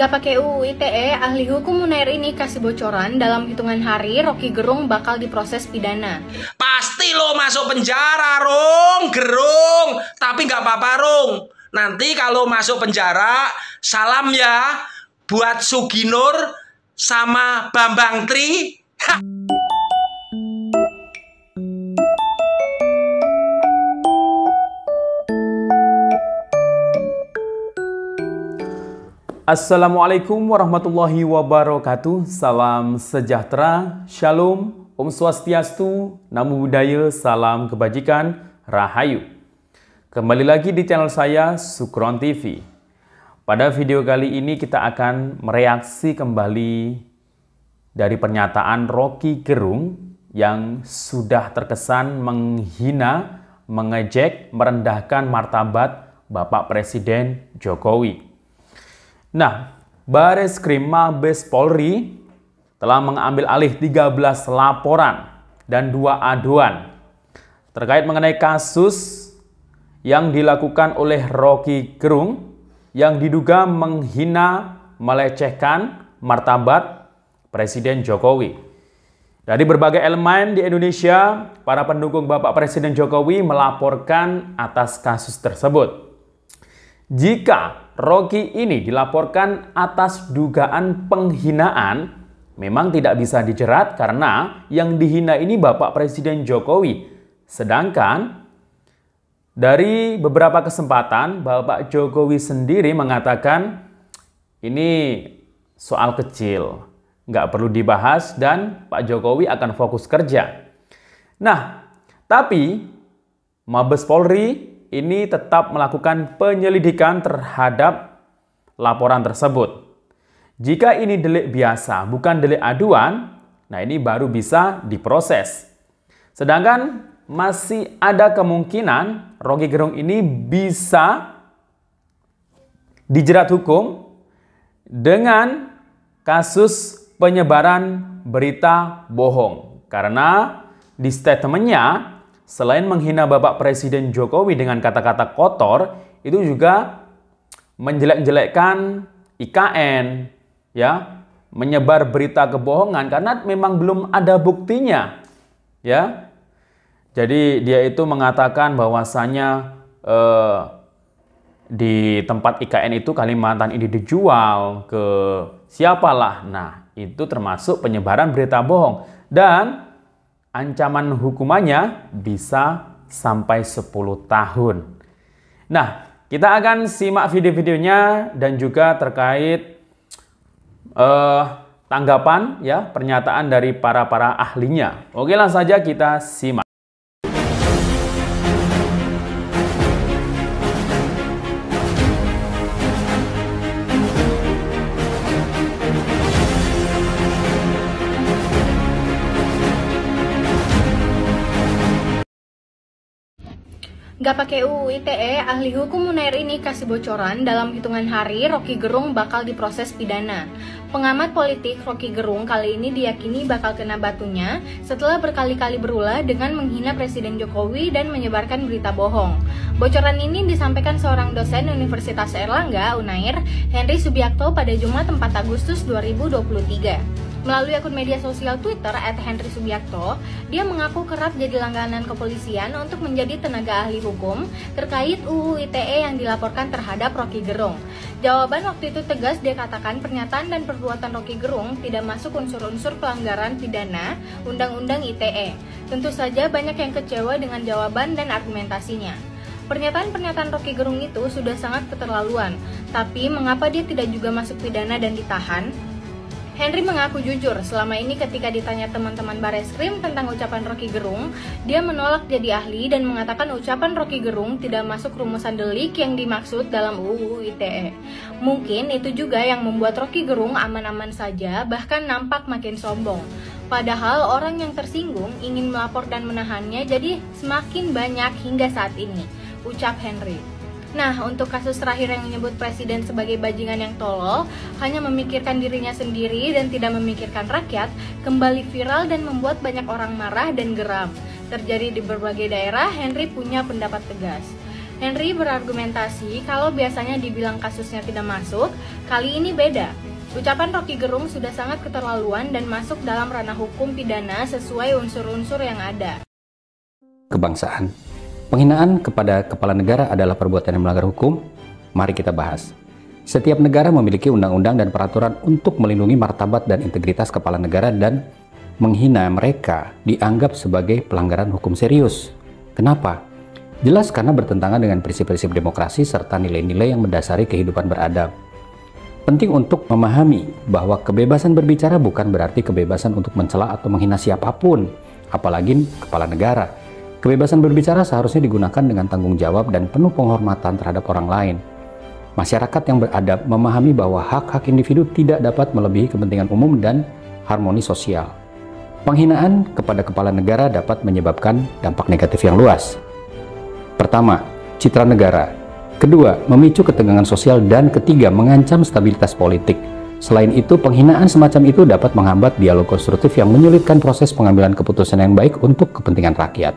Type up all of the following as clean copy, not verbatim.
Gak pakai UU ITE, ahli hukum Unair ini kasih bocoran dalam hitungan hari Rocky Gerung bakal diproses pidana. Pasti lo masuk penjara, Rung, Gerung. Tapi gak apa-apa, Rung. Nanti kalau masuk penjara, salam ya buat Suginur sama Bambang Tri. Assalamualaikum warahmatullahi wabarakatuh. Salam sejahtera, shalom, om swastiastu, namo buddhaya, salam kebajikan, rahayu. Kembali lagi di channel saya, Sukron TV. Pada video kali ini kita akan mereaksi kembali dari pernyataan Rocky Gerung yang sudah terkesan menghina, mengejek, merendahkan martabat Bapak Presiden Jokowi. Nah, Bareskrim Mabes Polri telah mengambil alih 13 laporan dan 2 aduan terkait mengenai kasus yang dilakukan oleh Rocky Gerung yang diduga menghina, melecehkan martabat Presiden Jokowi. Dari berbagai elemen di Indonesia, para pendukung Bapak Presiden Jokowi melaporkan atas kasus tersebut. Jika Rocky ini dilaporkan atas dugaan penghinaan, memang tidak bisa dijerat karena yang dihina ini Bapak Presiden Jokowi. Sedangkan dari beberapa kesempatan Bapak Jokowi sendiri mengatakan ini soal kecil, nggak perlu dibahas dan Pak Jokowi akan fokus kerja. Nah, tapi Mabes Polri ini tetap melakukan penyelidikan terhadap laporan tersebut. Jika ini delik biasa, bukan delik aduan, nah ini baru bisa diproses. Sedangkan masih ada kemungkinan Rocky Gerung ini bisa dijerat hukum dengan kasus penyebaran berita bohong. Karena di statementnya, selain menghina Bapak Presiden Jokowi dengan kata-kata kotor, itu juga menjelek-jelekkan IKN, ya, menyebar berita kebohongan karena memang belum ada buktinya, ya. Jadi dia itu mengatakan bahwasanya di tempat IKN itu Kalimantan ini dijual ke siapalah. Nah, itu termasuk penyebaran berita bohong dan ancaman hukumannya bisa sampai 10 tahun. Nah, kita akan simak video-videonya dan juga terkait tanggapan ya pernyataan dari para ahlinya. Oke, langsung saja kita simak. Gak pakai UU ITE, ahli hukum Unair ini kasih bocoran dalam hitungan hari Rocky Gerung bakal diproses pidana. Pengamat politik Rocky Gerung kali ini diyakini bakal kena batunya setelah berkali-kali berulah dengan menghina Presiden Jokowi dan menyebarkan berita bohong. Bocoran ini disampaikan seorang dosen Universitas Airlangga, Unair, Henry Subiakto pada Jumat 4 Agustus 2023. Melalui akun media sosial Twitter @henrysubiakto, dia mengaku kerap jadi langganan kepolisian untuk menjadi tenaga ahli hukum terkait UU ITE yang dilaporkan terhadap Rocky Gerung. Jawaban waktu itu tegas, dia katakan pernyataan dan perbuatan Rocky Gerung tidak masuk unsur-unsur pelanggaran pidana Undang-Undang ITE. Tentu saja banyak yang kecewa dengan jawaban dan argumentasinya. Pernyataan-pernyataan Rocky Gerung itu sudah sangat keterlaluan, tapi mengapa dia tidak juga masuk pidana dan ditahan? Henry mengaku jujur, selama ini ketika ditanya teman-teman Bareskrim tentang ucapan Rocky Gerung, dia menolak jadi ahli dan mengatakan ucapan Rocky Gerung tidak masuk rumusan delik yang dimaksud dalam UU ITE. Mungkin itu juga yang membuat Rocky Gerung aman-aman saja, bahkan nampak makin sombong. Padahal orang yang tersinggung ingin melapor dan menahannya jadi semakin banyak hingga saat ini, ucap Henry. Nah, untuk kasus terakhir yang menyebut presiden sebagai bajingan yang tolol, hanya memikirkan dirinya sendiri dan tidak memikirkan rakyat, kembali viral dan membuat banyak orang marah dan geram. Terjadi di berbagai daerah, Henry punya pendapat tegas. Henry berargumentasi kalau biasanya dibilang kasusnya tidak masuk, kali ini beda. Ucapan Rocky Gerung sudah sangat keterlaluan dan masuk dalam ranah hukum pidana sesuai unsur-unsur yang ada. Kebangsaan. Penghinaan kepada kepala negara adalah perbuatan yang melanggar hukum. Mari kita bahas. Setiap negara memiliki undang-undang dan peraturan untuk melindungi martabat dan integritas kepala negara, dan menghina mereka dianggap sebagai pelanggaran hukum serius. Kenapa? Jelas karena bertentangan dengan prinsip-prinsip demokrasi serta nilai-nilai yang mendasari kehidupan beradab. Penting untuk memahami bahwa kebebasan berbicara bukan berarti kebebasan untuk mencela atau menghina siapapun, apalagi kepala negara. Kebebasan berbicara seharusnya digunakan dengan tanggung jawab dan penuh penghormatan terhadap orang lain. Masyarakat yang beradab memahami bahwa hak-hak individu tidak dapat melebihi kepentingan umum dan harmoni sosial. Penghinaan kepada kepala negara dapat menyebabkan dampak negatif yang luas. Pertama, citra negara. Kedua, memicu ketegangan sosial, dan ketiga, mengancam stabilitas politik. Selain itu, penghinaan semacam itu dapat menghambat dialog konstruktif yang menyulitkan proses pengambilan keputusan yang baik untuk kepentingan rakyat.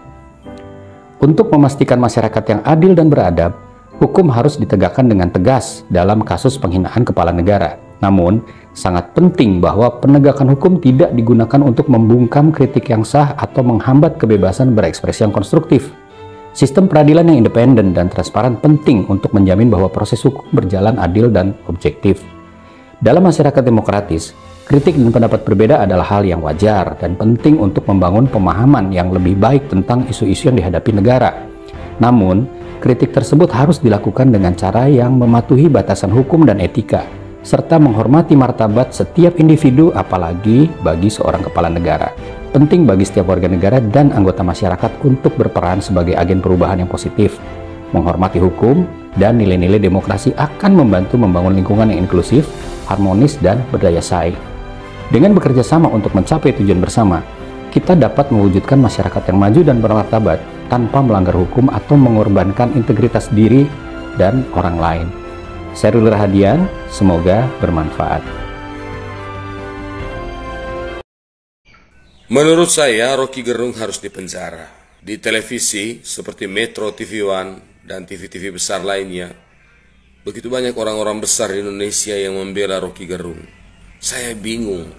Untuk memastikan masyarakat yang adil dan beradab, hukum harus ditegakkan dengan tegas dalam kasus penghinaan kepala negara. Namun, sangat penting bahwa penegakan hukum tidak digunakan untuk membungkam kritik yang sah atau menghambat kebebasan berekspresi yang konstruktif. Sistem peradilan yang independen dan transparan penting untuk menjamin bahwa proses hukum berjalan adil dan objektif. Dalam masyarakat demokratis, kritik dan pendapat berbeda adalah hal yang wajar dan penting untuk membangun pemahaman yang lebih baik tentang isu-isu yang dihadapi negara. Namun, kritik tersebut harus dilakukan dengan cara yang mematuhi batasan hukum dan etika, serta menghormati martabat setiap individu, apalagi bagi seorang kepala negara. Penting bagi setiap warga negara dan anggota masyarakat untuk berperan sebagai agen perubahan yang positif. Menghormati hukum dan nilai-nilai demokrasi akan membantu membangun lingkungan yang inklusif, harmonis, dan berdaya saing. Dengan bekerja sama untuk mencapai tujuan bersama, kita dapat mewujudkan masyarakat yang maju dan bermartabat tanpa melanggar hukum atau mengorbankan integritas diri dan orang lain. Saya Ruli Rahadian, semoga bermanfaat. Menurut saya, Rocky Gerung harus dipenjara. Di televisi seperti Metro TV One dan TV-TV besar lainnya, begitu banyak orang-orang besar di Indonesia yang membela Rocky Gerung. Saya bingung.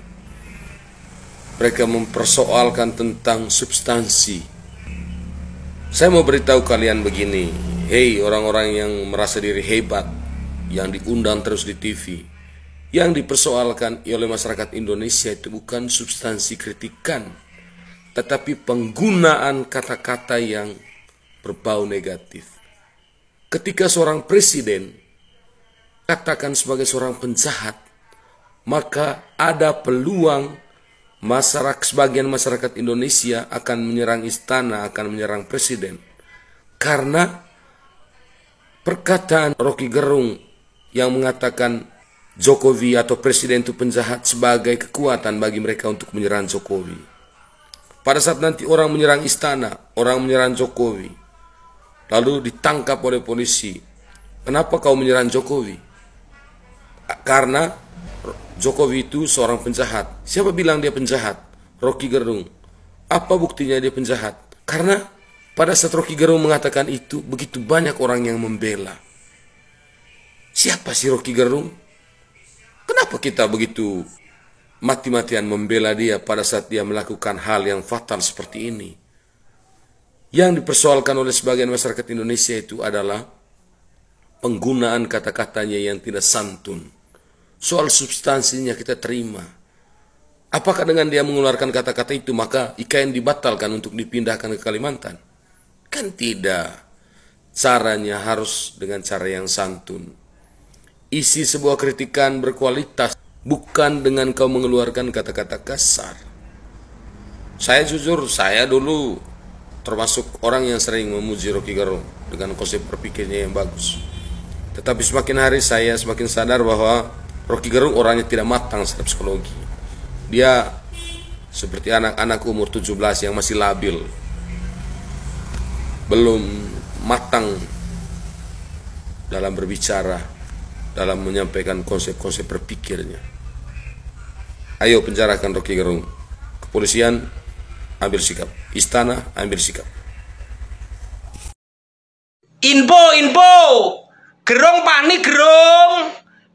Mereka mempersoalkan tentang substansi. Saya mau beritahu kalian begini, hei orang-orang yang merasa diri hebat, yang diundang terus di TV. Yang dipersoalkan oleh masyarakat Indonesia itu bukan substansi kritikan, tetapi penggunaan kata-kata yang berbau negatif. Ketika seorang presiden katakan sebagai seorang penjahat, maka ada peluang sebagian masyarakat Indonesia akan menyerang istana, akan menyerang presiden. Karena perkataan Rocky Gerung yang mengatakan Jokowi atau presiden itu penjahat sebagai kekuatan bagi mereka untuk menyerang Jokowi. Pada saat nanti orang menyerang istana, orang menyerang Jokowi, lalu ditangkap oleh polisi. Kenapa kau menyerang Jokowi? Karena Jokowi itu seorang penjahat. Siapa bilang dia penjahat? Rocky Gerung. Apa buktinya dia penjahat? Karena pada saat Rocky Gerung mengatakan itu, begitu banyak orang yang membela. Siapa sih Rocky Gerung? Kenapa kita begitu mati-matian membela dia pada saat dia melakukan hal yang fatal seperti ini? Yang dipersoalkan oleh sebagian masyarakat Indonesia itu adalah penggunaan kata-katanya yang tidak santun. Soal substansinya kita terima. Apakah dengan dia mengeluarkan kata-kata itu maka IKN dibatalkan untuk dipindahkan ke Kalimantan? Kan tidak. Caranya harus dengan cara yang santun. Isi sebuah kritikan berkualitas, bukan dengan kau mengeluarkan kata-kata kasar. Saya jujur, saya dulu termasuk orang yang sering memuji Rocky Gerung dengan konsep berpikirnya yang bagus. Tetapi semakin hari saya semakin sadar bahwa Rocky Gerung orangnya tidak matang secara psikologi. Dia seperti anak-anak umur 17 yang masih labil, belum matang dalam berbicara, dalam menyampaikan konsep-konsep berpikirnya. Ayo penjarakan Rocky Gerung. Kepolisian ambil sikap, istana ambil sikap. Info. Gerung panik,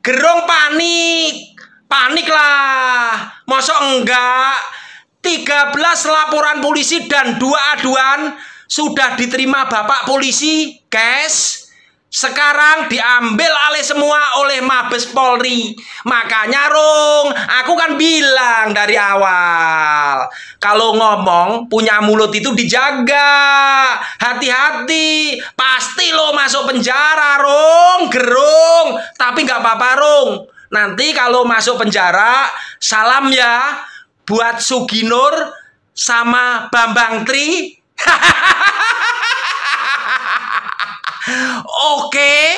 gerung panik. Panik lah. Mosok enggak? 13 laporan polisi dan 2 aduan sudah diterima Bapak polisi, guys. Sekarang diambil alih semua oleh Mabes Polri. Makanya Rung, aku kan bilang dari awal, kalau ngomong punya mulut itu dijaga. Hati-hati, pasti lo masuk penjara Rung, gerung. Tapi nggak apa-apa Rung. Nanti kalau masuk penjara, salam ya buat Suginur sama Bambang Tri. Oke.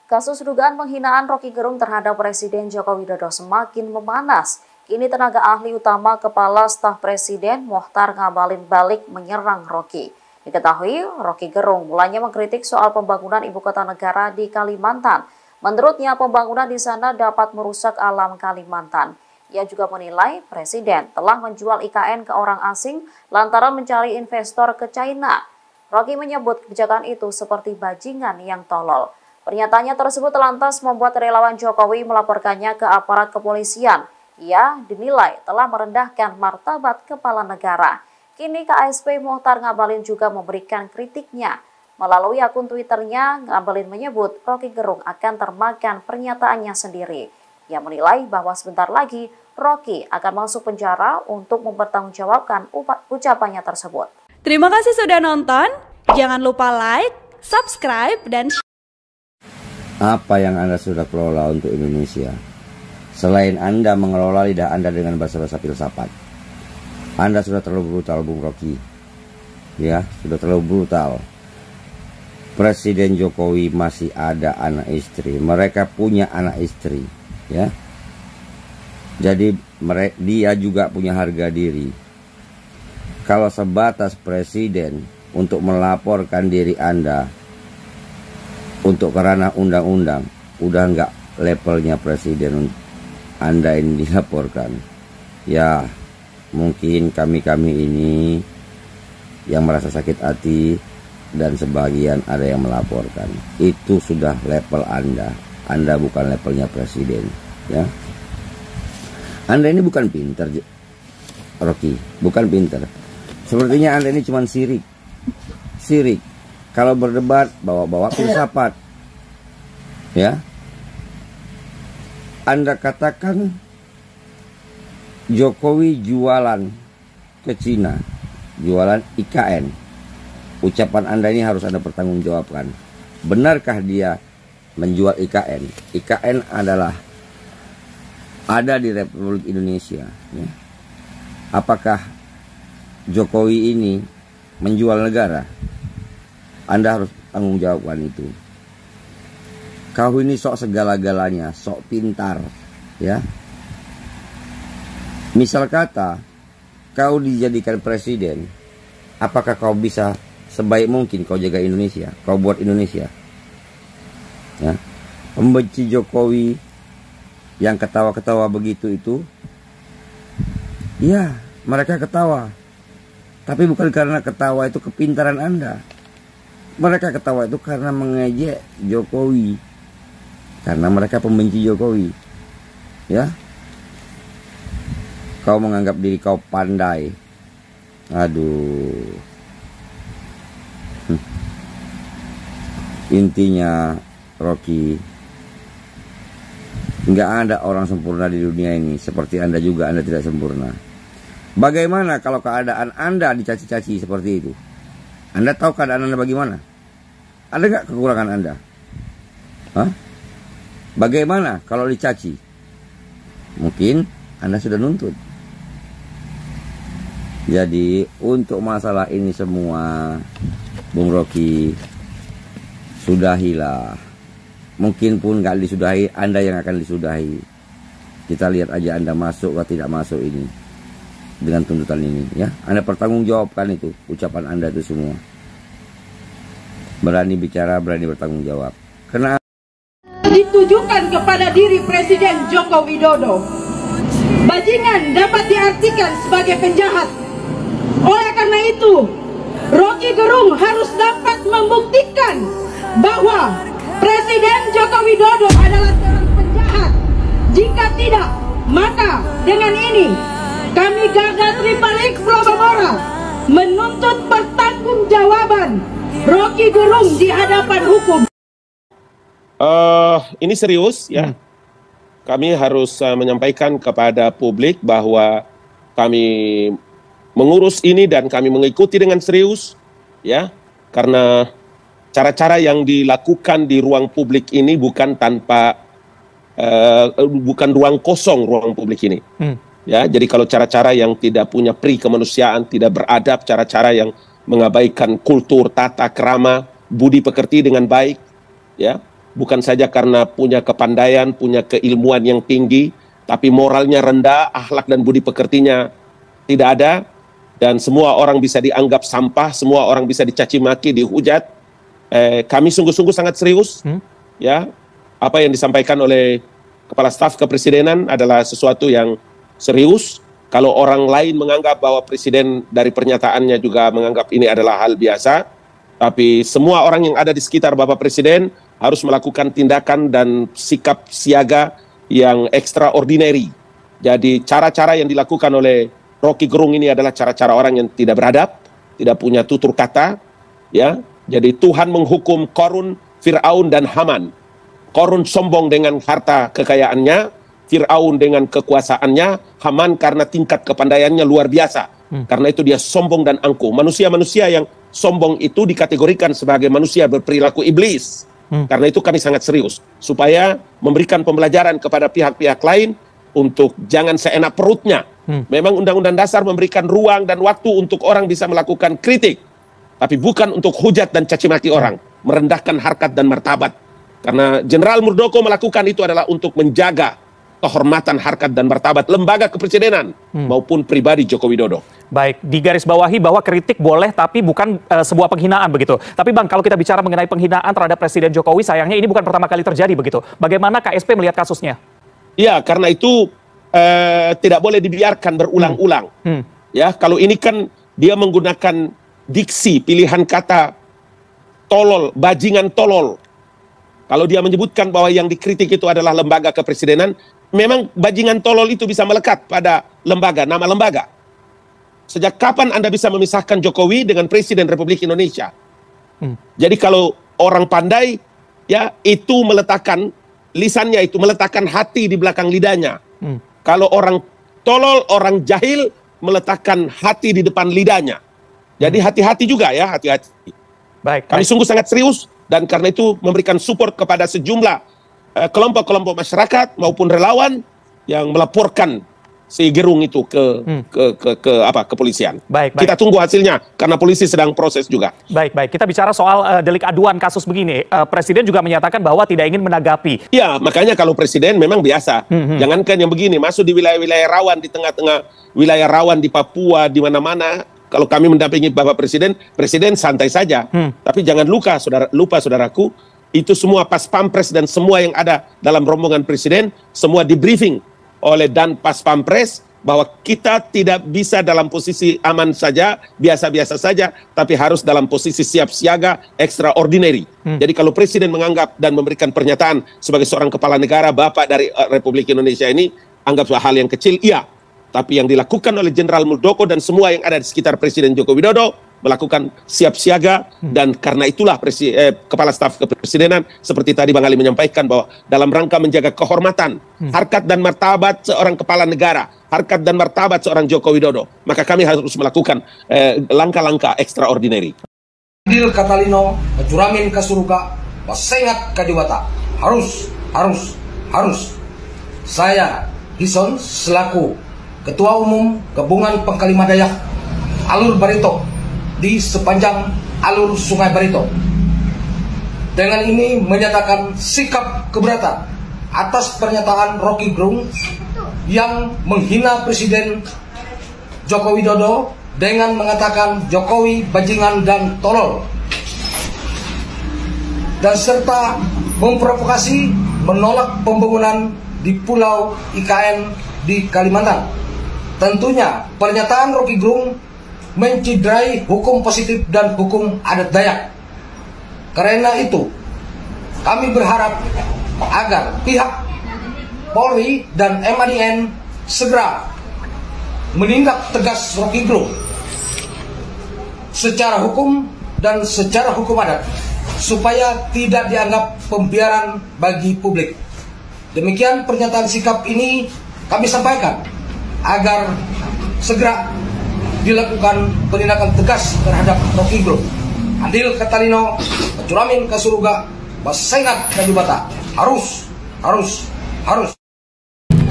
Kasus dugaan penghinaan Roky Gerung terhadap Presiden Joko Widodo semakin memanas. Kini tenaga ahli utama Kepala Staf Presiden Mokhtar Ngabalin balik menyerang Roky. Diketahui Roky Gerung mulanya mengkritik soal pembangunan ibu kota negara di Kalimantan. Menurutnya pembangunan di sana dapat merusak alam Kalimantan. Ia juga menilai Presiden telah menjual IKN ke orang asing lantaran mencari investor ke China. Roky menyebut kebijakan itu seperti bajingan yang tolol. Pernyataannya tersebut lantas membuat relawan Jokowi melaporkannya ke aparat kepolisian. Ia dinilai telah merendahkan martabat kepala negara. Kini KSP Mokhtar Ngabalin juga memberikan kritiknya. Melalui akun Twitternya, Ngabalin menyebut Roky Gerung akan termakan pernyataannya sendiri. Ia menilai bahwa sebentar lagi Roky akan masuk penjara untuk mempertanggungjawabkan ucapannya tersebut. Terima kasih sudah nonton. Jangan lupa like, subscribe, dan share. Apa yang Anda sudah kelola untuk Indonesia? Selain Anda mengelola lidah Anda dengan bahasa-bahasa filsafat, Anda sudah terlalu brutal, Bung Roky. Ya, sudah terlalu brutal. Presiden Jokowi masih ada anak istri. Mereka punya anak istri. Ya, jadi dia juga punya harga diri. Kalau sebatas presiden untuk melaporkan diri Anda untuk kerana undang-undang, udah nggak levelnya presiden Anda ini dilaporkan. Ya, mungkin kami ini yang merasa sakit hati dan sebagian ada yang melaporkan. Itu sudah level Anda. Anda bukan levelnya presiden, ya. Anda ini bukan pintar, Roky, bukan pintar. Sepertinya Anda ini cuma sirik. Kalau berdebat bawa-bawa filsafat, ya. Anda katakan Jokowi jualan ke Cina, jualan IKN. Ucapan Anda ini harus Anda pertanggungjawabkan. Benarkah dia menjual IKN? IKN adalah ada di Republik Indonesia, ya. Apakah Jokowi ini menjual negara? Anda harus tanggung jawabkan itu. Kau ini sok segala-galanya, sok pintar, ya. Misal kata kau dijadikan presiden, apakah kau bisa sebaik mungkin kau jaga Indonesia, kau buat Indonesia? Ya. Pembenci Jokowi yang ketawa-ketawa begitu itu, ya mereka ketawa, tapi bukan karena ketawa itu kepintaran Anda. Mereka ketawa itu karena mengejek Jokowi, karena mereka pembenci Jokowi. Ya, kau menganggap diri kau pandai. Aduh. Intinya Roky, nggak ada orang sempurna di dunia ini. Seperti Anda juga, Anda tidak sempurna. Bagaimana kalau keadaan Anda dicaci-caci seperti itu? Anda tahu keadaan Anda bagaimana? Ada nggak kekurangan Anda? Hah? Bagaimana kalau dicaci? Mungkin Anda sudah nuntut. Jadi untuk masalah ini semua, Bung Roky, sudahilah. Mungkin pun nggak disudahi, Anda yang akan disudahi. Kita lihat aja Anda masuk atau tidak masuk ini dengan tuntutan ini, ya. Anda pertanggungjawabkan itu, ucapan Anda itu semua. Berani bicara, berani bertanggung jawab. Karena ditujukan kepada diri Presiden Joko Widodo. bajingan dapat diartikan sebagai penjahat. Oleh karena itu, Rocky Gerung harus dapat membuktikan bahwa Presiden Joko Widodo adalah seorang penjahat. Jika tidak, maka dengan ini kami Garda Tripalik Pulau Bangora menuntut pertanggungjawaban Rocky Gerung di hadapan hukum. Ini serius ya. Kami harus menyampaikan kepada publik bahwa kami mengurus ini dan kami mengikuti dengan serius ya, karena cara-cara yang dilakukan di ruang publik ini bukan tanpa bukan ruang kosong ruang publik ini. Ya, jadi kalau cara-cara yang tidak punya pri kemanusiaan, tidak beradab, cara-cara yang mengabaikan kultur, tata krama, budi pekerti dengan baik, ya, bukan saja karena punya kepandaian, punya keilmuan yang tinggi, tapi moralnya rendah, akhlak dan budi pekertinya tidak ada, dan semua orang bisa dianggap sampah, semua orang bisa dicaci maki, dihujat. Kami sungguh-sungguh sangat serius, ya. Apa yang disampaikan oleh Kepala Staf Kepresidenan adalah sesuatu yang serius. Kalau orang lain menganggap bahwa Presiden dari pernyataannya juga menganggap ini adalah hal biasa, tapi semua orang yang ada di sekitar Bapak Presiden harus melakukan tindakan dan sikap siaga yang extraordinary. Jadi cara-cara yang dilakukan oleh Rocky Gerung ini adalah cara-cara orang yang tidak beradab, tidak punya tutur kata, ya. Jadi Tuhan menghukum Korun, Fir'aun dan Haman. Korun sombong dengan harta kekayaannya, Fir'aun dengan kekuasaannya, Haman karena tingkat kepandaiannya luar biasa. Karena itu dia sombong dan angkuh. Manusia-manusia yang sombong itu dikategorikan sebagai manusia berperilaku iblis. Karena itu kami sangat serius supaya memberikan pembelajaran kepada pihak-pihak lain untuk jangan seenak perutnya. Memang Undang-Undang Dasar memberikan ruang dan waktu untuk orang bisa melakukan kritik, tapi bukan untuk hujat dan caci maki orang, merendahkan harkat dan martabat. Karena Jenderal Muldoko melakukan itu adalah untuk menjaga kehormatan, harkat dan martabat lembaga kepresidenan maupun pribadi Joko Widodo. Baik, digarisbawahi bahwa kritik boleh tapi bukan sebuah penghinaan begitu. Tapi Bang, kalau kita bicara mengenai penghinaan terhadap Presiden Jokowi, sayangnya ini bukan pertama kali terjadi begitu. Bagaimana KSP melihat kasusnya? Ya, karena itu tidak boleh dibiarkan berulang-ulang. Ya, kalau ini kan dia menggunakan diksi, pilihan kata tolol, bajingan tolol. Kalau dia menyebutkan bahwa yang dikritik itu adalah lembaga kepresidenan, memang bajingan tolol itu bisa melekat pada lembaga, nama lembaga. Sejak kapan Anda bisa memisahkan Jokowi dengan Presiden Republik Indonesia? Jadi kalau orang pandai, ya itu meletakkan lisannya, itu meletakkan hati di belakang lidahnya. Kalau orang tolol, orang jahil meletakkan hati di depan lidahnya. Jadi hati-hati juga ya, hati-hati. Baik, kami sungguh sangat serius dan karena itu memberikan support kepada sejumlah kelompok-kelompok masyarakat maupun relawan yang melaporkan si Gerung itu ke kepolisian. Baik. Kita tunggu hasilnya karena polisi sedang proses juga. Baik. Kita bicara soal delik aduan kasus begini. Presiden juga menyatakan bahwa tidak ingin menanggapi. Ya, makanya kalau presiden memang biasa. Jangankan yang begini, masuk di wilayah-wilayah rawan, di tengah-tengah wilayah rawan di Papua, di mana-mana. Kalau kami mendampingi Bapak Presiden, Presiden santai saja. Tapi jangan lupa saudaraku, itu semua pas pampres dan semua yang ada dalam rombongan Presiden, semua di briefing oleh dan pas pampres bahwa kita tidak bisa dalam posisi aman saja, biasa-biasa saja, tapi harus dalam posisi siap siaga, extraordinary. Jadi kalau Presiden menganggap dan memberikan pernyataan sebagai seorang kepala negara, Bapak dari Republik Indonesia ini, anggap hal yang kecil, iya. Tapi yang dilakukan oleh Jenderal Muldoko dan semua yang ada di sekitar Presiden Joko Widodo melakukan siap siaga, dan karena itulah Kepala Staf Kepresidenan seperti tadi Bang Ali menyampaikan bahwa dalam rangka menjaga kehormatan, harkat dan martabat seorang kepala negara, harkat dan martabat seorang Joko Widodo, maka kami harus melakukan langkah-langkah extraordinary. Adil Katalino, Juramin ke surga, Basengat ke Dewata. Harus. Saya Hison selaku Ketua Umum Gabungan Pangkalima Dayak Alur Barito di sepanjang alur Sungai Barito, dengan ini menyatakan sikap keberatan atas pernyataan Rocky Gerung yang menghina Presiden Joko Widodo dengan mengatakan Jokowi bajingan dan tolol, dan serta memprovokasi menolak pembangunan di Pulau IKN di Kalimantan. Tentunya pernyataan Rocky Gerung menciderai hukum positif dan hukum adat Dayak. Karena itu, kami berharap agar pihak Polri dan MADN segera menindak tegas Rocky Gerung secara hukum dan secara hukum adat supaya tidak dianggap pembiaran bagi publik. Demikian pernyataan sikap ini kami sampaikan agar segera dilakukan penindakan tegas terhadap Rocky Gerung. Andil Katalino, Curamin Kasuruga, Basengat Kadubata. Harus.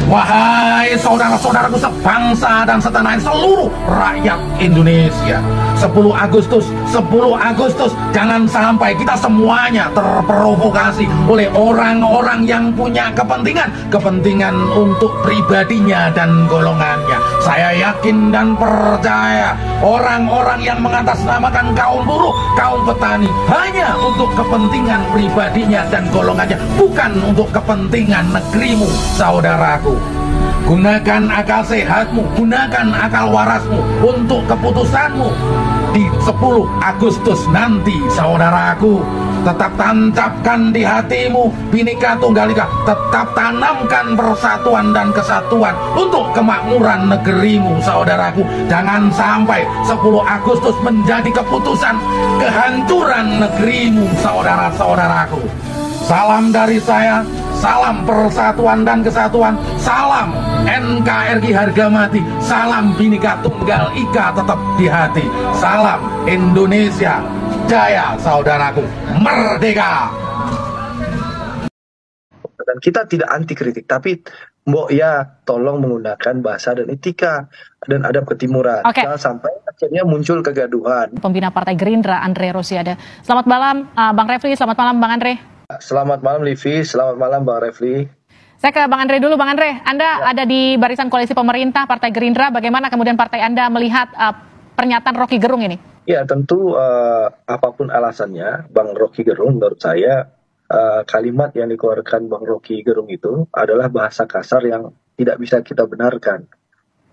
Wahai saudara-saudaraku sebangsa dan setanah seluruh rakyat Indonesia, 10 Agustus, jangan sampai kita semuanya terprovokasi oleh orang-orang yang punya kepentingan untuk pribadinya dan golongannya. Saya yakin dan percaya orang-orang yang mengatasnamakan kaum buruh, kaum petani hanya untuk kepentingan pribadinya dan golongannya, bukan untuk kepentingan negerimu, saudaraku. Gunakan akal sehatmu, gunakan akal warasmu untuk keputusanmu di 10 Agustus nanti, saudaraku. Tetap tancapkan di hatimu Bhinneka Tunggal Ika, tetap tanamkan persatuan dan kesatuan untuk kemakmuran negerimu, saudaraku. Jangan sampai 10 Agustus menjadi keputusan kehancuran negerimu, saudara-saudaraku. Salam dari saya, salam persatuan dan kesatuan, salam NKRI harga mati, salam Bhinneka Tunggal Ika tetap di hati, salam Indonesia Jaya, saudaraku, merdeka. Dan kita tidak anti kritik, tapi mbok ya tolong menggunakan bahasa dan etika dan adab ketimuran. Jangan sampai akhirnya muncul kegaduhan. Pembina Partai Gerindra Andre Rosiade. Selamat malam Bang Refli, selamat malam Bang Andre. Selamat malam Livi, selamat malam Bang Refli. Saya ke Bang Andre dulu. Bang Andre, Anda ada di barisan koalisi pemerintah Partai Gerindra. Bagaimana kemudian partai Anda melihat pernyataan Rocky Gerung ini? Ya tentu apapun alasannya Bang Rocky Gerung, menurut saya kalimat yang dikeluarkan Bang Rocky Gerung itu adalah bahasa kasar yang tidak bisa kita benarkan.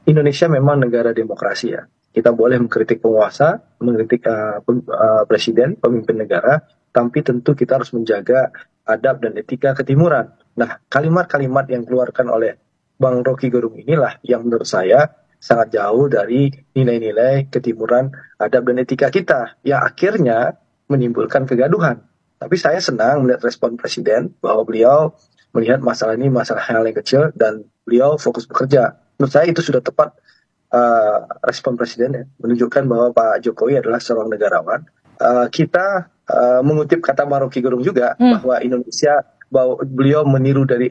Indonesia memang negara demokrasi ya. Kita boleh mengkritik penguasa, mengkritik presiden, pemimpin negara, tapi tentu kita harus menjaga adab dan etika ketimuran. Nah, kalimat-kalimat yang dikeluarkan oleh Bang Rocky Gerung inilah yang menurut saya sangat jauh dari nilai-nilai ketimuran, adab dan etika kita, yang akhirnya menimbulkan kegaduhan. Tapi saya senang melihat respon Presiden bahwa beliau melihat masalah ini masalah hal yang kecil dan beliau fokus bekerja. Menurut saya itu sudah tepat respon Presiden ya, menunjukkan bahwa Pak Jokowi adalah seorang negarawan. Kita mengutip kata Bang Rocky Gerung juga bahwa Indonesia, bahwa beliau meniru dari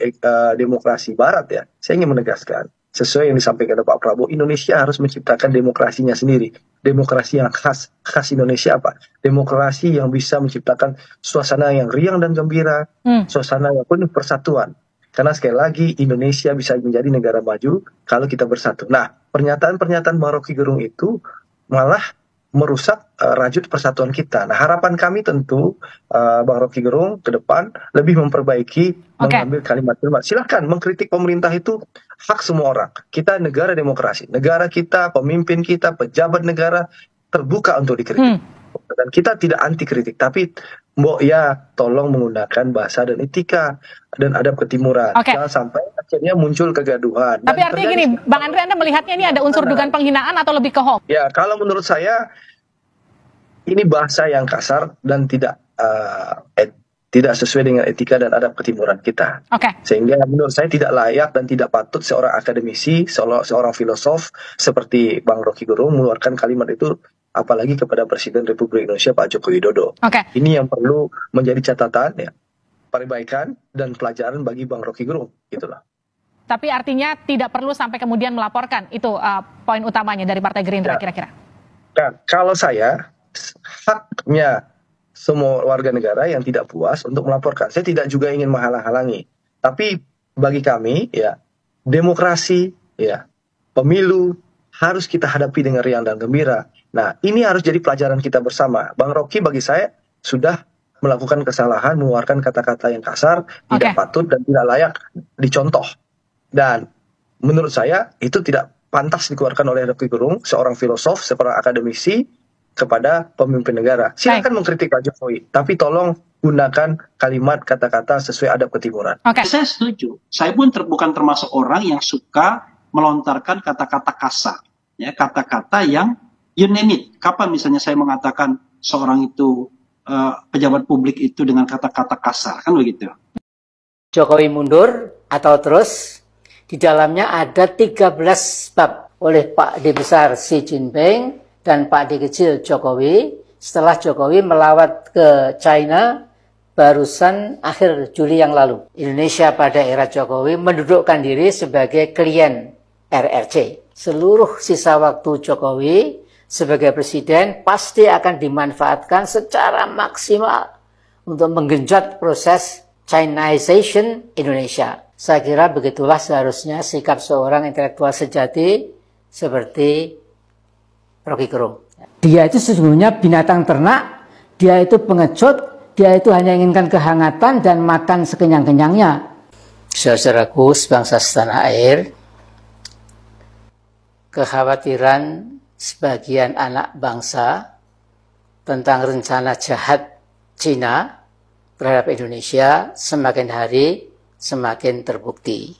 demokrasi Barat ya. Saya ingin menegaskan sesuai yang disampaikan oleh Pak Prabowo, Indonesia harus menciptakan demokrasinya sendiri. Demokrasi yang khas Indonesia apa? Demokrasi yang bisa menciptakan suasana yang riang dan gembira, suasana yang penuh persatuan. Karena sekali lagi Indonesia bisa menjadi negara maju kalau kita bersatu. Nah, pernyataan-pernyataan Bang Rocky Gerung itu malah merusak rajut persatuan kita. Nah, harapan kami tentu Bang Rocky Gerung ke depan lebih memperbaiki, mengambil kalimat-kalimat. Silakan mengkritik pemerintah, itu hak semua orang. Kita negara demokrasi, negara kita, pemimpin kita, pejabat negara terbuka untuk dikritik. Dan kita tidak anti kritik, tapi mbok ya tolong menggunakan bahasa dan etika dan adab ketimuran. Jangan sampai akhirnya muncul kegaduhan. Tapi artinya gini, Bang Andre, Anda melihatnya ini ada unsur dugaan penghinaan atau lebih ke hoax? Ya, kalau menurut saya ini bahasa yang kasar dan tidak sesuai dengan etika dan adab ketimuran kita. Sehingga menurut saya tidak layak dan tidak patut seorang akademisi, seorang filosof seperti Bang Rocky Gerung mengeluarkan kalimat itu, apalagi kepada Presiden Republik Indonesia Pak Joko Widodo. Ini yang perlu menjadi catatan ya, perbaikan dan pelajaran bagi Bang Rocky Gerung, gitulah. Tapi artinya tidak perlu sampai kemudian melaporkan, itu poin utamanya dari Partai Gerindra kira-kira. Nah, kalau saya, haknya semua warga negara yang tidak puas untuk melaporkan. Saya tidak juga ingin menghalang-halangi. Tapi bagi kami ya, demokrasi ya, pemilu harus kita hadapi dengan riang dan gembira. Nah, ini harus jadi pelajaran kita bersama. Bang Rocky bagi saya sudah melakukan kesalahan, mengeluarkan kata-kata yang kasar, tidak patut dan tidak layak dicontoh. Dan menurut saya itu tidak pantas dikeluarkan oleh Rocky Gerung, seorang filosof, seorang akademisi, kepada pemimpin negara. Silakan mengkritik Pak Jokowi, tapi tolong gunakan kalimat kata-kata sesuai adab ketimuran. Saya setuju. Saya pun bukan termasuk orang yang suka melontarkan kata-kata kasar, ya, kata-kata yang you name it. Kapan misalnya saya mengatakan seorang itu pejabat publik itu dengan kata-kata kasar, kan begitu? Jokowi mundur atau terus, di dalamnya ada 13 bab oleh Pak D besar Xi Jinping dan Pak D kecil Jokowi setelah Jokowi melawat ke China barusan akhir Juli yang lalu. Indonesia pada era Jokowi mendudukkan diri sebagai klien RRC. Seluruh sisa waktu Jokowi sebagai presiden pasti akan dimanfaatkan secara maksimal untuk menggenjot proses Chinization Indonesia. Saya kira begitulah seharusnya sikap seorang intelektual sejati seperti Rocky Gerung. Dia itu sesungguhnya binatang ternak, dia itu pengecut, dia itu hanya inginkan kehangatan dan makan sekenyang-kenyangnya. Saudaraku sebangsa setanah air, kekhawatiran sebagian anak bangsa tentang rencana jahat Cina terhadap Indonesia semakin hari semakin terbukti.